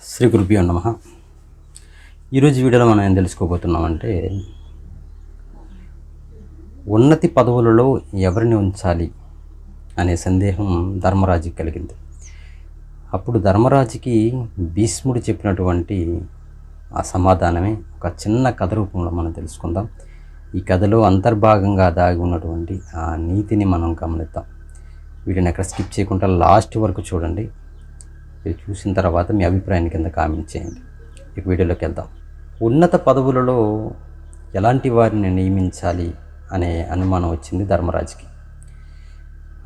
శ్రీ గురుభ్యో నమః. ఈరోజు వీడియోలో మనం ఏం తెలుసుకోబోతున్నామంటే, ఉన్నతి పదవులలో ఎవరిని ఉంచాలి అనే సందేహం ధర్మరాజుకి కలిగింది. అప్పుడు ధర్మరాజుకి భీష్ముడు చెప్పినటువంటి ఆ సమాధానమే ఒక చిన్న కథ రూపంలో మనం తెలుసుకుందాం. ఈ కథలో అంతర్భాగంగా దాగి ఉన్నటువంటి ఆ నీతిని మనం గమనిద్దాం. వీడియోని ఎక్కడ స్కిప్ చేయకుండా లాస్ట్ వరకు చూడండి. ఇది చూసిన తర్వాత మీ అభిప్రాయాన్ని కింద కామెంట్ చేయండి. ఈ వీడియోలోకి వెళ్దాం. ఉన్నత పదవులలో ఎలాంటి వారిని నియమించాలి అనే అనుమానం వచ్చింది ధర్మరాజుకి.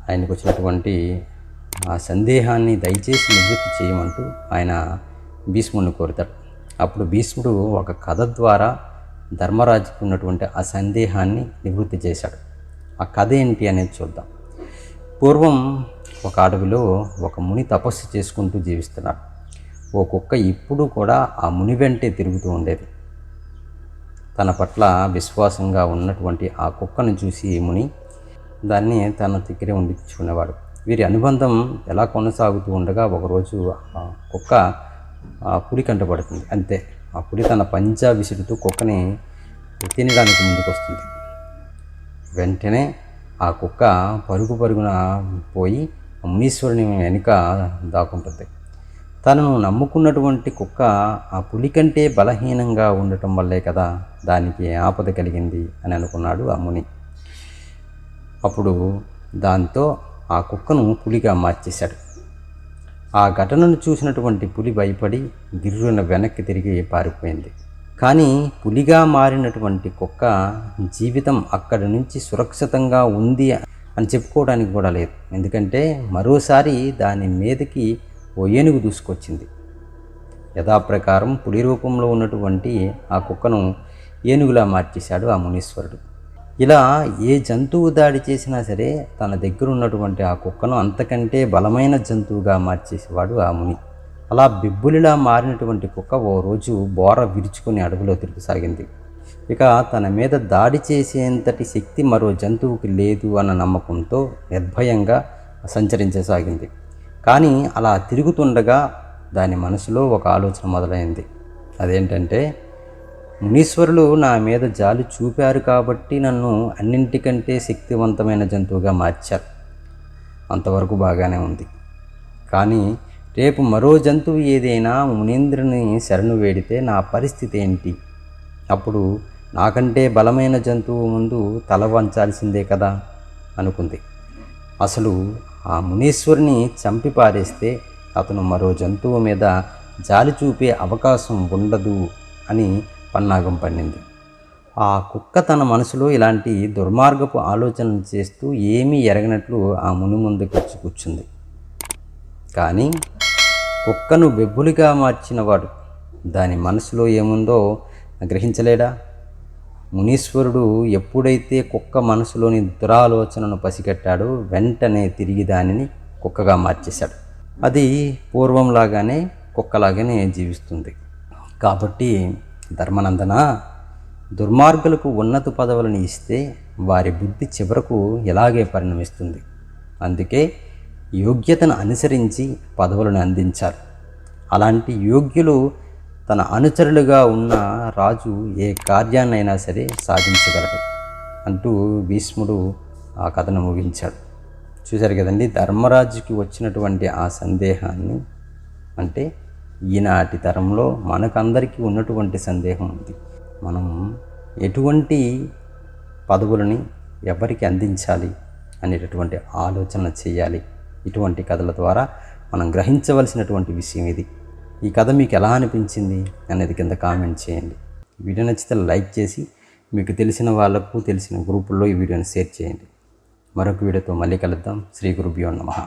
ఆయనకు వచ్చినటువంటి ఆ సందేహాన్ని దయచేసి నివృత్తి చేయమంటూ ఆయన భీష్ముడిని కోరుతాడు. అప్పుడు భీష్ముడు ఒక కథ ద్వారా ధర్మరాజుకి ఉన్నటువంటి ఆ సందేహాన్ని నివృత్తి చేశాడు. ఆ కథ ఏంటి అనేది చూద్దాం. పూర్వం ఒక అడవిలో ఒక ముని తపస్సు చేసుకుంటూ జీవిస్తున్నాడు. ఓ కుక్క ఇప్పుడు కూడా ఆ ముని వెంటే తిరుగుతూ ఉండేది. తన పట్ల విశ్వాసంగా ఉన్నటువంటి ఆ కుక్కను చూసి ముని దాన్ని తన దగ్గరే ఉండించుకునేవాడు. వీరి అనుబంధం ఎలా కొనసాగుతూ ఉండగా ఒకరోజు ఆ కుక్క ఆ పులి కంటపడుతుంది. అంతే, ఆ పులి తన పంజా విసురుతూ కుక్కని తినడానికి ముందుకు వస్తుంది. వెంటనే ఆ కుక్క పరుగున పోయి మునీశ్వరుని వెనుక దాక్కుంటుంది. తనను నమ్ముకున్నటువంటి కుక్క ఆ పులి కంటే బలహీనంగా ఉండటం వల్లే కదా దానికి ఆపద కలిగింది అని అనుకున్నాడు ఆ ముని. అప్పుడు దాంతో ఆ కుక్కను పులిగా మార్చేశాడు. ఆ ఘటనను చూసినటువంటి పులి భయపడి గిర్రున వెనక్కి తిరిగి పారిపోయింది. కానీ పులిగా మారినటువంటి కుక్క జీవితం అక్కడి నుంచి సురక్షితంగా ఉంది అని చెప్పుకోవడానికి కూడా లేదు. ఎందుకంటే మరోసారి దాని మీదకి ఓ ఏనుగు దూసుకొచ్చింది. యథాప్రకారం పులి రూపంలో ఉన్నటువంటి ఆ కుక్కను ఏనుగులా మార్చేశాడు ఆ మునీశ్వరుడు. ఇలా ఏ జంతువు దాడి చేసినా సరే తన దగ్గర ఉన్నటువంటి ఆ కుక్కను అంతకంటే బలమైన జంతువుగా మార్చేసేవాడు ఆ ముని. అలా బిబ్బులిలా మారినటువంటి కుక్క ఓ రోజు బోర విరుచుకుని అడవిలో తిరుగుసాగింది. ఇక తన మీద దాడి చేసేంతటి శక్తి మరో జంతువుకి లేదు అన్న నమ్మకంతో నిర్భయంగా సంచరించసాగింది. కానీ అలా తిరుగుతుండగా దాని మనసులో ఒక ఆలోచన మొదలైంది. అదేంటంటే, మునీశ్వరులు నా మీద జాలి చూపారు కాబట్టి నన్ను అన్నింటికంటే శక్తివంతమైన జంతువుగా మార్చారు. అంతవరకు బాగానే ఉంది. కానీ రేపు మరో జంతువు ఏదైనా మునీంద్రుని శరణు వేడితే నా పరిస్థితి ఏంటి? అప్పుడు నాకంటే బలమైన జంతువు ముందు తల వంచాల్సిందే కదా అనుకుంది. అసలు ఆ మునీశ్వరుని చంపి పారేస్తే అతను మరో జంతువు మీద జాలి చూపే అవకాశం ఉండదు అని పన్నాగం పన్నింది. ఆ కుక్క తన మనసులో ఇలాంటి దుర్మార్గపు ఆలోచనలు చేస్తూ ఏమీ ఎరగనట్లు ఆ ముని ముందుకు వచ్చి కూర్చుంది. కానీ కుక్కను బెబ్బులిగా మార్చినవాడు దాని మనసులో ఏముందో గ్రహించలేడా? మునీశ్వరుడు ఎప్పుడైతే కుక్క మనసులోని దురాలోచనను పసిగట్టాడో వెంటనే తిరిగి దానిని కుక్కగా మార్చేశాడు. అది పూర్వంలాగానే కుక్కలాగానే జీవిస్తుంది. కాబట్టి ధర్మనందన, దుర్మార్గులకు ఉన్నత పదవులను ఇస్తే వారి బుద్ధి చివరకు ఇలాగే పరిణమిస్తుంది. అందుకే యోగ్యతను అనుసరించి పదవులను అందించాలి. అలాంటి యోగ్యులు తన అనుచరులుగా ఉన్న రాజు ఏ కార్యాన్నైనా సరే సాధించగలడు అంటూ భీష్ముడు ఆ కథను ముగించాడు. చూశారు కదండి, ధర్మరాజుకి వచ్చినటువంటి ఆ సందేహాన్ని, అంటే ఈనాటి తరంలో మనకందరికీ ఉన్నటువంటి సందేహం ఉంది. మనం ఎటువంటి పదవులని ఎవరికి అందించాలి అనేటటువంటి ఆలోచన చేయాలి. ఇటువంటి కథల ద్వారా మనం గ్రహించవలసినటువంటి విషయం ఇది. ఈ కథ మీకు ఎలా అనిపించింది అనేది కింద కామెంట్ చేయండి. వీడియో నచ్చితే లైక్ చేసి మీకు తెలిసిన వాళ్ళకు తెలిసిన గ్రూపుల్లో ఈ వీడియోని షేర్ చేయండి. మరొక వీడియోతో మళ్ళీ కలుద్దాం. శ్రీ గురుభ్యో నమః.